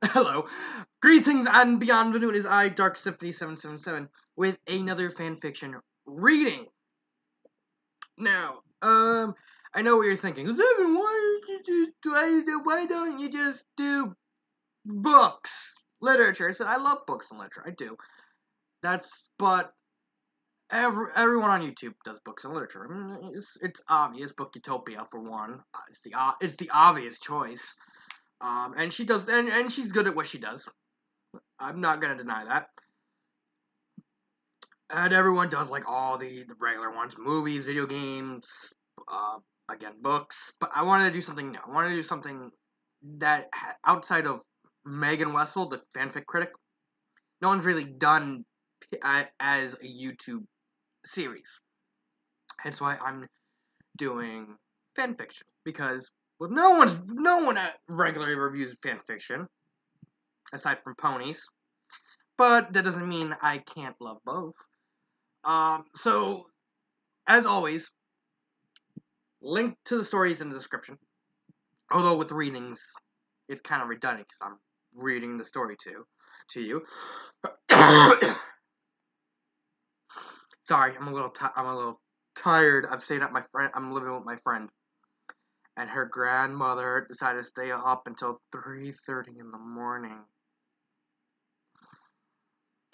Hello. Greetings and beyond the noon is I, Dark Symphony 777, with another fanfiction reading. Now, I know what you're thinking. Devin, why don't you just do books? Literature. I said, I love books and literature. I do. But everyone on YouTube does books and literature. I mean, it's obvious. Book Utopia, for one. It's the obvious choice. And she does, and she's good at what she does. I'm not gonna deny that. And everyone does like all the regular ones: movies, video games, again books. But I wanted to do something new. I wanted to do something that outside of Megan Wessel, the fanfic critic, no one's really done as a YouTube series. Hence why I'm doing fanfiction, because no one regularly reviews fanfiction aside from ponies. But that doesn't mean I can't love both. So, as always, link to the stories in the description. Although with readings, it's kind of redundant because I'm reading the story to you. Sorry, I'm a little tired. I've stayed at my friend. I'm living with my friend, and her grandmother decided to stay up until 3:30 in the morning.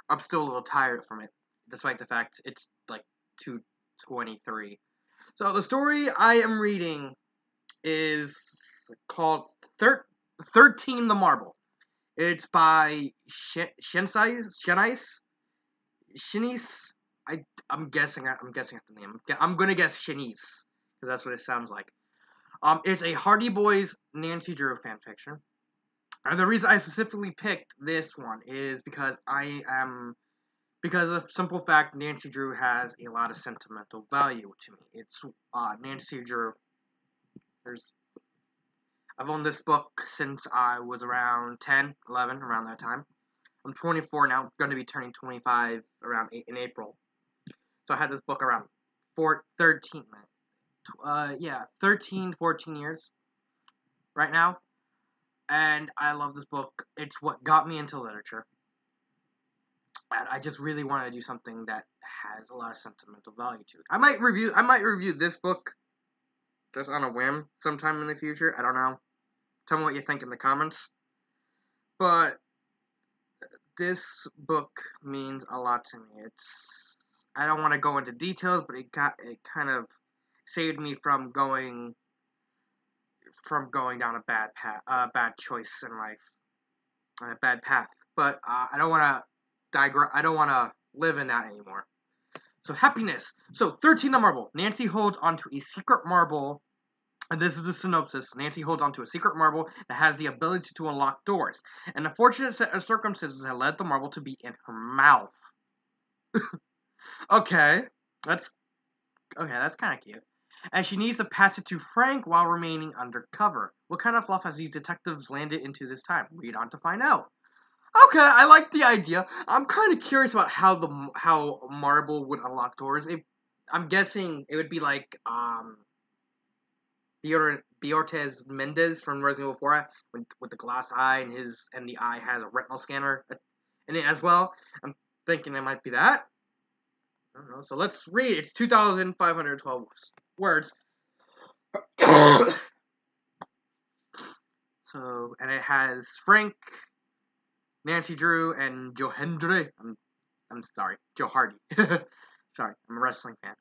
I'm still a little tired from it, despite the fact it's like 2:23. So the story I am reading is called 13 the Marble. It's by Shinice. I'm guessing at the name. I'm gonna guess Shanice because that's what it sounds like. It's a Hardy Boys Nancy Drew fanfiction, and the reason I specifically picked this one is because of simple fact Nancy Drew has a lot of sentimental value to me. It's Nancy Drew. I've owned this book since I was around 10, 11, around that time. I'm 24 now, I'm going to be turning 25 in April. So I had this book around 13, 14 years right now. And I love this book. It's what got me into literature. And I just really want to do something that has a lot of sentimental value to it. I might review this book just on a whim sometime in the future. I don't know. Tell me what you think in the comments. But this book means a lot to me. I don't want to go into details, but it kind of saved me from going down a bad choice in life, a bad path. But I don't want to digress. I don't want to live in that anymore. So happiness. So 13 the Marble. Nancy holds onto a secret marble. And this is the synopsis. Nancy holds onto a secret marble that has the ability to unlock doors. An unfortunate set of circumstances have led the marble to be in her mouth. Okay, that's kind of cute. And she needs to pass it to Frank while remaining undercover. What kind of fluff has these detectives landed into this time? Read on to find out. Okay, I like the idea. I'm kind of curious about how marble would unlock doors. I'm guessing it would be like Beortez Mendez from Resident Evil 4 with the glass eye and the eye has a retinal scanner in it as well. I'm thinking it might be that. I don't know. So let's read. It's 2,512 words. So, and it has Frank, Nancy Drew, and Joe Hendry. I'm sorry, Joe Hardy. Sorry, I'm a wrestling fan.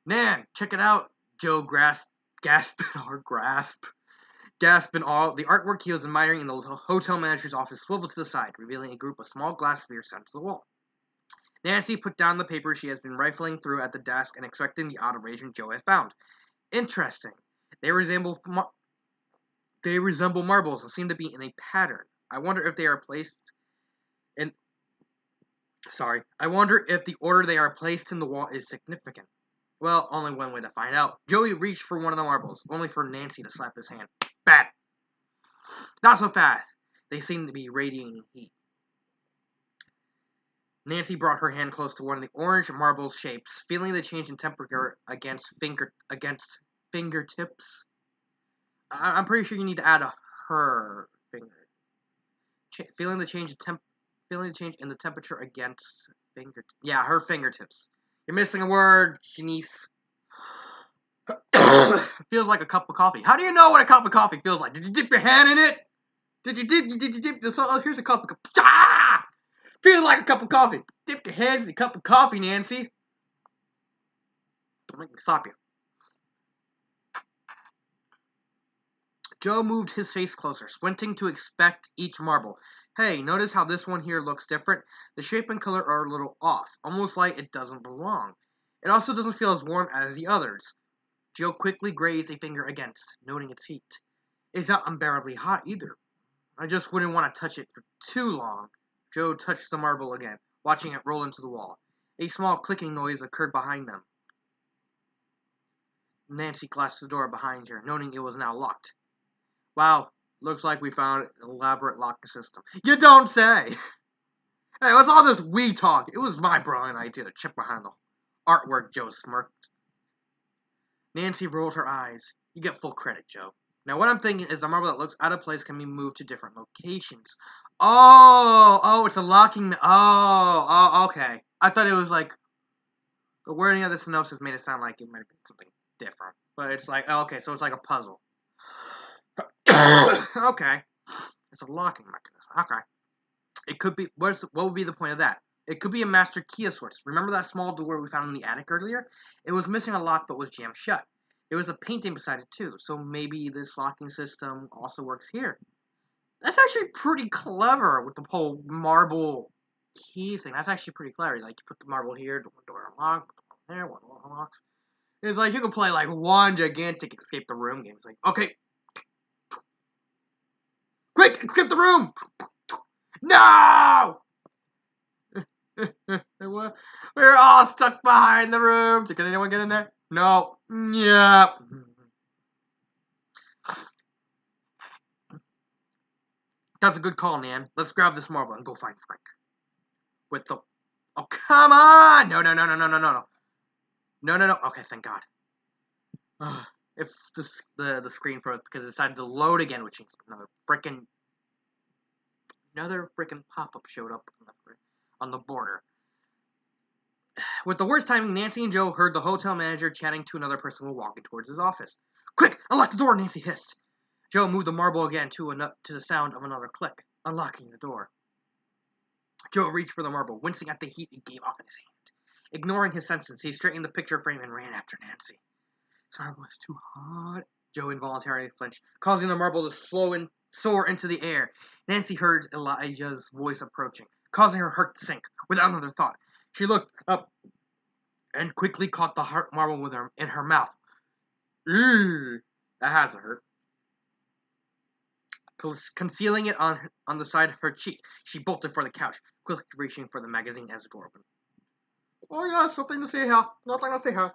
Man, check it out. Joe gasp in all. The artwork he was admiring in the hotel manager's office swiveled to the side, revealing a group of small glass spheres sent to the wall. Nancy put down the paper she has been rifling through at the desk and expecting the odd arrangement Joe had found. Interesting. They resemble marbles and seem to be in a pattern. I wonder if they are placed in... Sorry. I wonder if the order they are placed in the wall is significant. Well, only one way to find out. Joey reached for one of the marbles, only for Nancy to slap his hand. Bad. Not so fast. They seem to be radiating heat. Nancy brought her hand close to one of the orange marble shapes, feeling the change in temperature against fingertips. I'm pretty sure you need to add a her finger. feeling the change in the temperature against her fingertips. You're missing a word, Janice. Feels like a cup of coffee. How do you know what a cup of coffee feels like? Did you dip your hand in it? Did you dip this? Oh, here's a cup of coffee. Ah! Feels like a cup of coffee. Dip your hands in a cup of coffee, Nancy. Don't make me stop you. Joe moved his face closer, squinting to inspect each marble. Hey, notice how this one here looks different? The shape and color are a little off, almost like it doesn't belong. It also doesn't feel as warm as the others. Joe quickly grazed a finger against, noting its heat. It's not unbearably hot either. I just wouldn't want to touch it for too long. Joe touched the marble again, watching it roll into the wall. A small clicking noise occurred behind them. Nancy glanced at the door behind her, noting it was now locked. Wow, looks like we found an elaborate locking system. You don't say! Hey, what's all this we talk? It was my brilliant idea to check behind the artwork, Joe smirked. Nancy rolled her eyes. You get full credit, Joe. Now what I'm thinking is the marble that looks out of place can be moved to different locations. Oh, it's a locking... Oh, okay. I thought it was like... The wording of the synopsis made it sound like it might have been something different. But it's like, okay, so it's like a puzzle. Okay. It's a locking mechanism. Okay. It could be... What would be the point of that? It could be a master key of sorts. Remember that small door we found in the attic earlier? It was missing a lock but was jammed shut. There was a painting beside it too, so maybe this locking system also works here. That's actually pretty clever with the whole marble key thing. That's actually pretty clever. Like, you put the marble here, one door unlocked, there, one door unlocks. It's like you could play like one gigantic escape the room game. It's like, okay, quick, escape the room! No! We're all stuck behind the room. Can anyone get in there? No. Yeah. That's a good call, Nan. Let's grab this marble and go find Frank. With the... Oh, come on! No. No. Okay, thank God. If the screen froze because it decided to load again, which means another frickin' pop-up showed up on the border. With the worst timing, Nancy and Joe heard the hotel manager chatting to another person while walking towards his office. Quick, unlock the door, Nancy hissed. Joe moved the marble again to the sound of another click, unlocking the door. Joe reached for the marble, wincing at the heat it gave off in his hand. Ignoring his senses, he straightened the picture frame and ran after Nancy. This marble is too hot. Joe involuntarily flinched, causing the marble to soar into the air. Nancy heard Elijah's voice approaching, causing her heart to sink. Without another thought, she looked up and quickly caught the heart marble in her mouth. That has to hurt. Concealing it on the side of her cheek, she bolted for the couch, quickly reaching for the magazine as the door opened. Oh yeah, something to see here. Nothing to see here.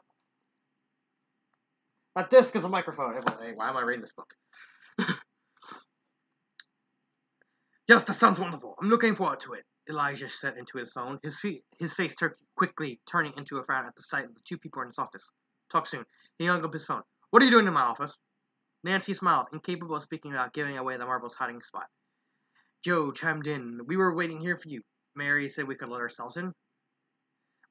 A disc is a microphone. Hey, why am I reading this book? Yes, that sounds wonderful. I'm looking forward to it. Elijah said into his phone, his face quickly turning into a frown at the sight of the two people in his office. Talk soon. He hung up his phone. What are you doing in my office? Nancy smiled, incapable of speaking without giving away the marble's hiding spot. Joe chimed in. We were waiting here for you. Mary said we could let ourselves in.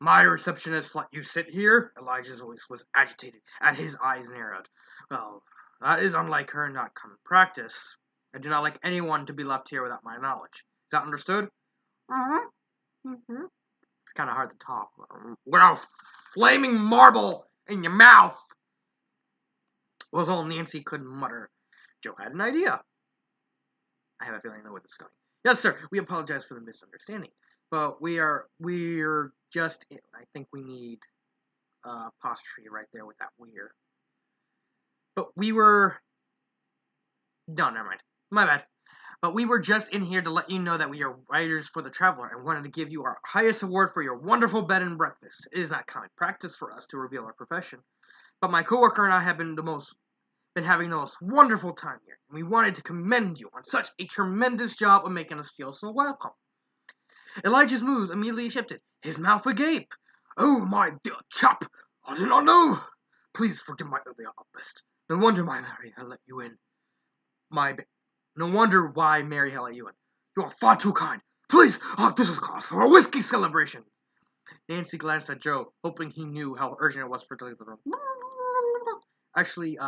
My receptionist let you sit here? Elijah's voice was agitated, and his eyes narrowed. Well, that is unlike her not common practice. I do not like anyone to be left here without my knowledge. Is that understood? It's kind of hard to talk. Well, flaming marble in your mouth was all Nancy could mutter. Joe had an idea. I have a feeling I know where this is going. Yes, sir. We apologize for the misunderstanding, but we're just. I think we need apostrophe right there with that we're. But we were. No, never mind. My bad. But we were just in here to let you know that we are writers for the Traveler and wanted to give you our highest award for your wonderful bed and breakfast. It is not common practice for us to reveal our profession, but my coworker and I have been having the most wonderful time here, and we wanted to commend you on such a tremendous job of making us feel so welcome. Elijah's mood immediately shifted, his mouth agape. Oh, my dear chap, I did not know. Please forgive my earlier outburst. No wonder my Mary had let you in. No wonder why Mary had let you in. You are far too kind. Please, this is cause for a whiskey celebration. Nancy glanced at Joe, hoping he knew how urgent it was for the leave the room. Actually,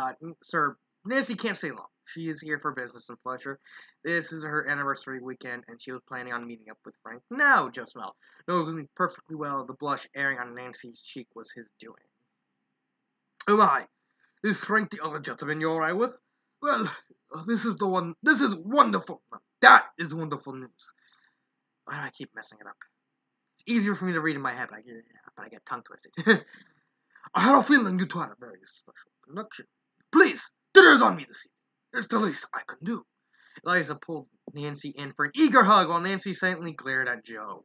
sir, Nancy can't stay long. She is here for business and pleasure. This is her anniversary weekend, and she was planning on meeting up with Frank. Now, Joe smiled, knowing perfectly well the blush airing on Nancy's cheek was his doing. Oh my, is Frank the other gentleman you're all right with? Well, this is the one. This is wonderful. That is wonderful news. Why do I keep messing it up? It's easier for me to read in my head, but I get tongue twisted. I had a feeling you two had a very special connection. Please, dinner's on me this evening. It's the least I can do. Eliza pulled Nancy in for an eager hug while Nancy silently glared at Joe.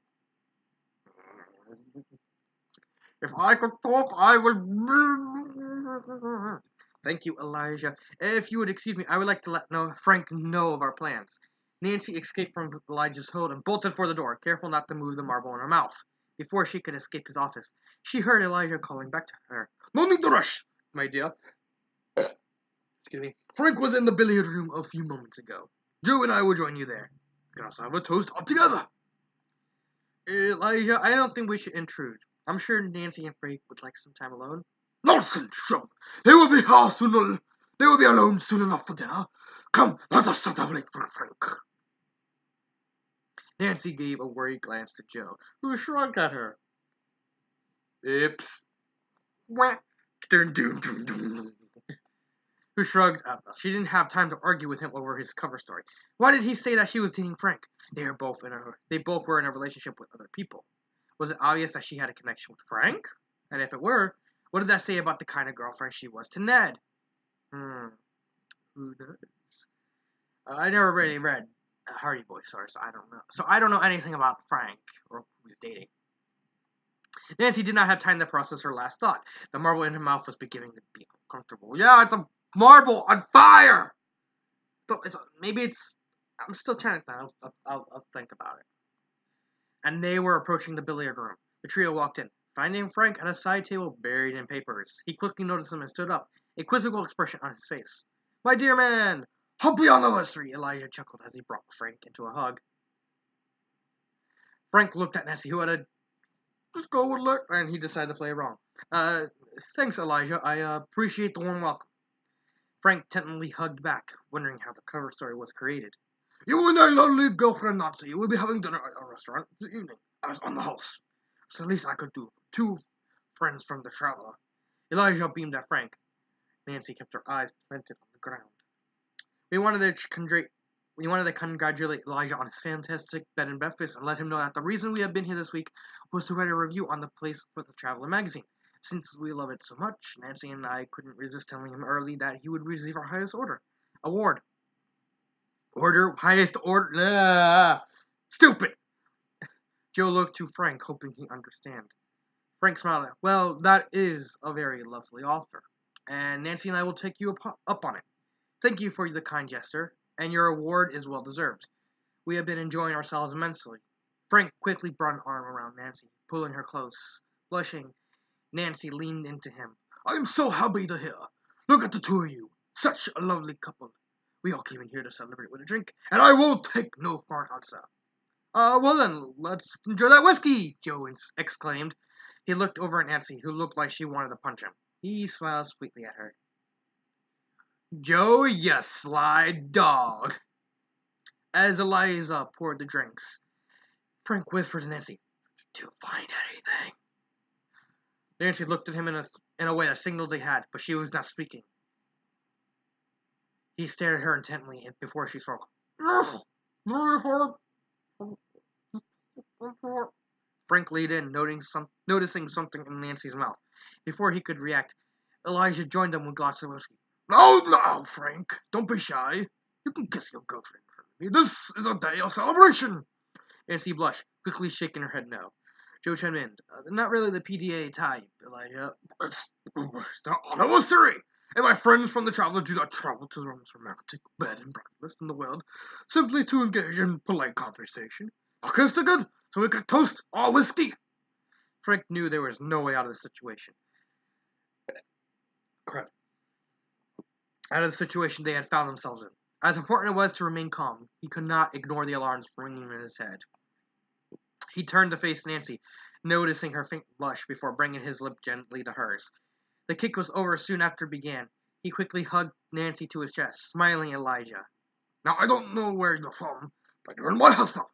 If I could talk, I would. Thank you, Elijah. If you would excuse me, I would like to let Frank know of our plans. Nancy escaped from Elijah's hold and bolted for the door, careful not to move the marble in her mouth. Before she could escape his office, she heard Elijah calling back to her. No need to rush, my dear. Excuse me. Frank was in the billiard room a few moments ago. Joe and I will join you there. We can also have a toast up together. Elijah, I don't think we should intrude. I'm sure Nancy and Frank would like some time alone. Nonsense, Joe. They will be alone soon enough for dinner. Come, let us celebrate for Frank. Nancy gave a worried glance to Joe, who shrugged at her. Oops. Who shrugged up. She didn't have time to argue with him over his cover story. Why did he say that she was dating Frank? They both were in a relationship with other people. Was it obvious that she had a connection with Frank? And if it were, what did that say about the kind of girlfriend she was to Ned? Who knows? I never really read Hardy Boy, so I don't know. So I don't know anything about Frank or who he's dating. Nancy did not have time to process her last thought. The marble in her mouth was beginning to be uncomfortable. Yeah, it's a marble on fire! I'm still trying to think. I'll think about it. And they were approaching the billiard room. The trio walked in, finding Frank at a side table buried in papers. He quickly noticed them and stood up, a quizzical expression on his face. My dear man, happy anniversary, Elijah chuckled as he brought Frank into a hug. Frank looked at Nancy, who had a just go with it, and he decided to play wrong. Thanks, Elijah. I appreciate the warm welcome. Frank tentatively hugged back, wondering how the cover story was created. You and your lovely girlfriend Nancy will be having dinner at a restaurant this evening. I was on the house. So at least I could do. Two friends from the traveler. Elijah beamed at Frank. Nancy kept her eyes planted on the ground. We wanted to congratulate Elijah on his fantastic bed and breakfast and let him know that the reason we have been here this week was to write a review on the place for the Traveler magazine. Since we love it so much, Nancy and I couldn't resist telling him early that he would receive our highest award. Highest order. Stupid. Joe looked to Frank, hoping he'd understand. Frank smiled. Well, that is a very lovely offer, and Nancy and I will take you up on it. Thank you for the kind gesture, and your award is well deserved. We have been enjoying ourselves immensely. Frank quickly brought an arm around Nancy, pulling her close. Blushing, Nancy leaned into him. I'm so happy to hear. Look at the two of you. Such a lovely couple. We all came in here to celebrate with a drink, and I won't take no for an answer. Well then, let's enjoy that whiskey, Joe exclaimed. He looked over at Nancy, who looked like she wanted to punch him. He smiled sweetly at her. Joe, you sly dog. As Eliza poured the drinks, Frank whispered to Nancy, Did you find anything? Nancy looked at him in a way that signaled they had, but she was not speaking. He stared at her intently before she spoke. Frank leaned in, noticing something in Nancy's mouth. Before he could react, Elijah joined them with glasses of whiskey. No, Frank, don't be shy. You can kiss your girlfriend in front of me. This is a day of celebration. Nancy blushed, quickly shaking her head no. Joe chimed in. Not really the PDA type, Elijah. It's the anniversary, and my friends from the Traveler do not travel to the most romantic bed and breakfast in the world simply to engage in polite conversation. I'll kiss the good, so we can toast our whiskey. Frank knew there was no way out of the situation. Crap. Out of the situation they had found themselves in. As important it was to remain calm, he could not ignore the alarms ringing in his head. He turned to face Nancy, noticing her faint blush before bringing his lip gently to hers. The kick was over soon after it began. He quickly hugged Nancy to his chest, smiling at Elijah. Now, I don't know where you're from, but you're in my house now.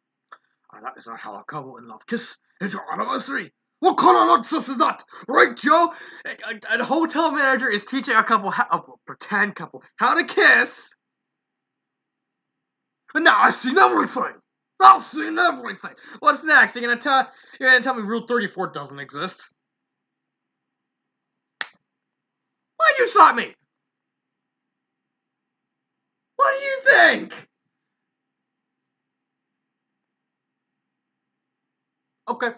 And that is not how a couple in love kiss. It's your anniversary. What kind of nonsense is that? Right, Joe? A hotel manager is teaching a couple, a pretend couple, how to kiss. But now I've seen everything. I've seen everything. What's next? You're gonna tell me Rule 34 doesn't exist? Why'd you slap me? What do you think? Okay.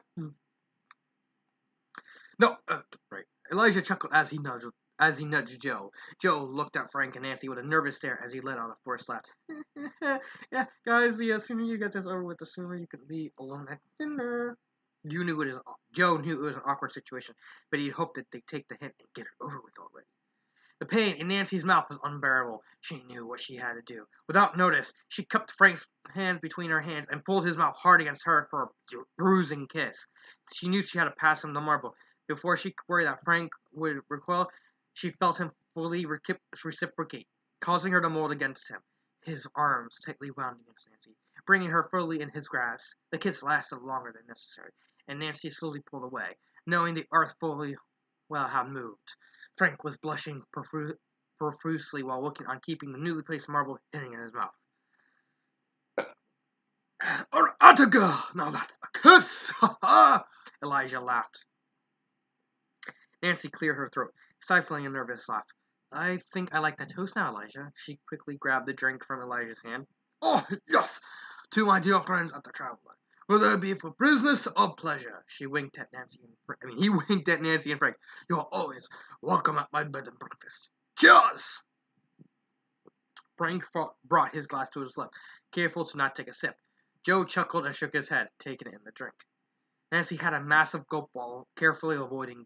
No, right. Elijah chuckled as he nudged Joe. Joe looked at Frank and Nancy with a nervous stare as he let out a forced laugh. Yeah, guys, the sooner you get this over with, the sooner you can be alone at dinner. Joe knew it was an awkward situation, but he hoped that they'd take the hint and get it over with already. The pain in Nancy's mouth was unbearable. She knew what she had to do. Without notice, she cupped Frank's hand between her hands and pulled his mouth hard against her for a bruising kiss. She knew she had to pass him the marble. Before she could worry that Frank would recoil, she felt him fully reciprocate, causing her to mold against him, his arms tightly wound against Nancy, bringing her fully in his grasp. The kiss lasted longer than necessary, and Nancy slowly pulled away, knowing the earth fully had moved. Frank was blushing profusely while working on keeping the newly placed marble hidden in his mouth. Attica! Now that's a kiss! Elijah laughed. Nancy cleared her throat, stifling a nervous laugh. I think I like that toast now, Elijah. She quickly grabbed the drink from Elijah's hand. Oh, yes! To my dear friends at the Traveler. Whether it be for business or pleasure. He winked at Nancy and Frank. You're always welcome at my bed and breakfast. Cheers! Frank brought his glass to his lips, careful to not take a sip. Joe chuckled and shook his head, taking in the drink. Nancy had a massive gulp while carefully avoiding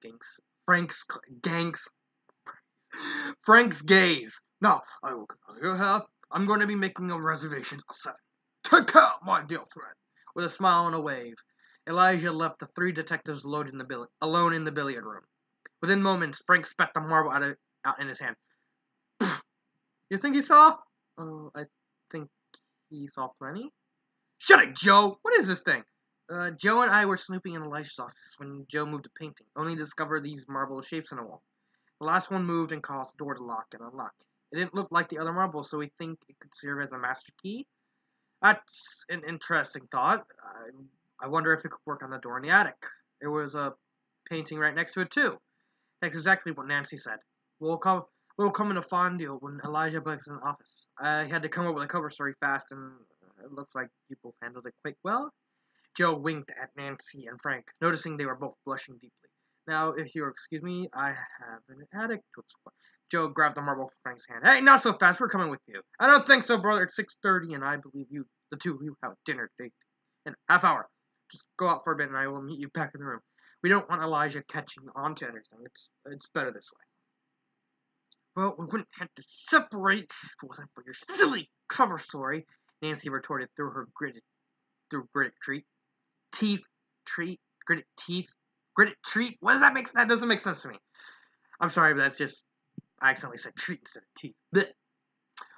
Frank's gaze. Now, I will go to your house. I'm going to be making a reservation at 7. Take care, my dear friend. With a smile and a wave, Elijah left the 3 detectives alone in the billiard room. Within moments, Frank spat the marble out in his hand. You think he saw? Oh, I think he saw plenty. Shut it, Joe! What is this thing? Joe and I were snooping in Elijah's office when Joe moved a painting, only to discover these marble shapes on the wall. The last one moved and caused the door to lock and unlock. It didn't look like the other marbles, so we think it could serve as a master key. That's an interesting thought. I wonder if it could work on the door in the attic. There was a painting right next to it, too. That's exactly what Nancy said. We'll come in a fond deal when Elijah bugs in the office. I had to come up with a cover story fast, and it looks like you both handled it quite well. Joe winked at Nancy and Frank, noticing they were both blushing deeply. Now, if you'll excuse me, I have an attic to explore. Joe grabbed the marble from Frank's hand. Hey, not so fast. We're coming with you. I don't think so, brother. It's 6:30, and I believe the two of you have dinner date in a half hour. Just go out for a bit, and I will meet you back in the room. We don't want Elijah catching on to anything. It's better this way. Well, we wouldn't have to separate if it wasn't for your silly cover story, Nancy retorted through her gritted gritted treat. What does that make? That doesn't make sense to me. I'm sorry, but that's just I accidentally said treat instead of teeth. Blech.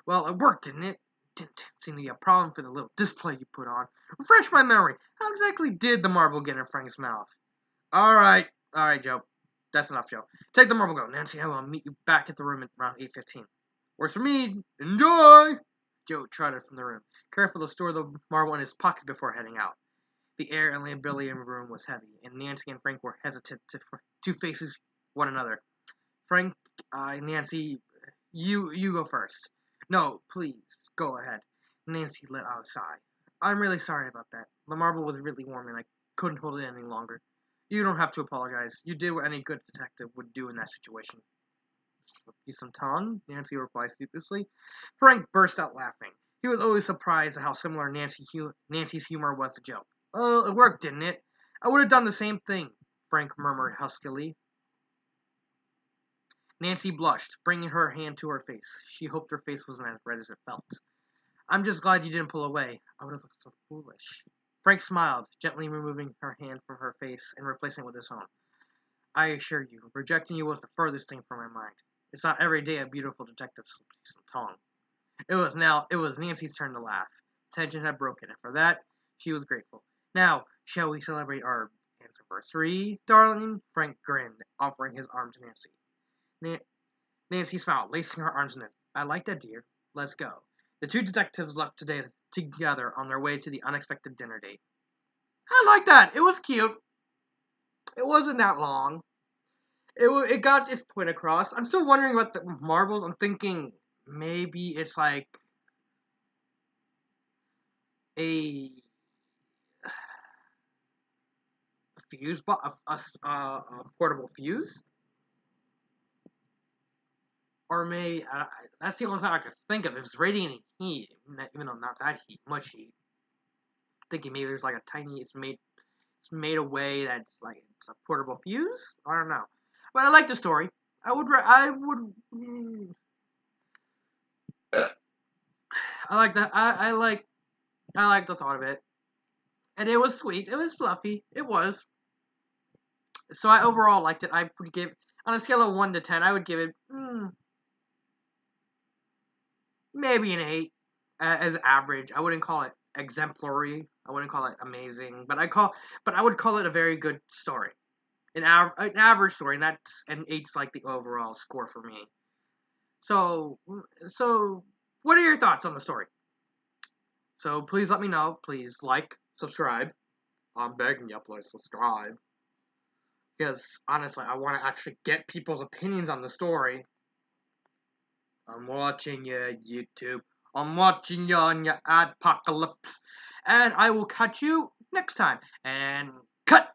Well, it worked, didn't it? Didn't seem to be a problem for the little display you put on. Refresh my memory. How exactly did the marble get in Frank's mouth? All right, Joe. That's enough, Joe. Take the marble, go. Nancy, I will meet you back at the room at around 8:15. Works for me. Enjoy! Joe trotted from the room, careful to store the marble in his pocket before heading out. The air in the billiard room was heavy, and Nancy and Frank were hesitant to face one another. Nancy, you go first. No, please, go ahead. Nancy let out a sigh. I'm really sorry about that. The marble was really warm, and I couldn't hold it any longer. You don't have to apologize. You did what any good detective would do in that situation. Slip you some tongue? Nancy replied sheepishly. Frank burst out laughing. He was always surprised at how similar Nancy's humor was to Joe. Oh, it worked, didn't it? I would have done the same thing, Frank murmured huskily. Nancy blushed, bringing her hand to her face. She hoped her face wasn't as red as it felt. I'm just glad you didn't pull away. I would have looked so foolish. Frank smiled, gently removing her hand from her face and replacing it with his own. I assure you, rejecting you was the furthest thing from my mind. It's not every day a beautiful detective slips you some tongue. It was Nancy's turn to laugh. Tension had broken, and for that, she was grateful. Now, shall we celebrate our anniversary, darling? Frank grinned, offering his arm to Nancy. Na- Nancy smiled, lacing her arms in his. I like that, dear. Let's go. The two detectives left today together on their way to the unexpected dinner date. I like that. It was cute. It wasn't that long. It got its point across. I'm still wondering about the marbles. I'm thinking maybe it's like a fuse box, a portable fuse, or maybe that's the only thing I could think of. If it's radiating heat, even though not that much heat. Thinking maybe there's like a tiny. It's made a way that's like it's a portable fuse. I don't know, but I like the story. I would. I like that. I like the thought of it, and it was sweet. It was fluffy. It was. So I overall liked it. I would give on a scale of 1 to 10. I would give it maybe an 8 as average. I wouldn't call it exemplary. I wouldn't call it amazing, but I would call it a very good story. An average story, and that's an 8's like the overall score for me. So so what are your thoughts on the story? So please let me know. Please like, subscribe. I'm begging you, please subscribe. Because honestly, I want to actually get people's opinions on the story. I'm watching you, YouTube. I'm watching you on your adpocalypse. And I will catch you next time. And cut!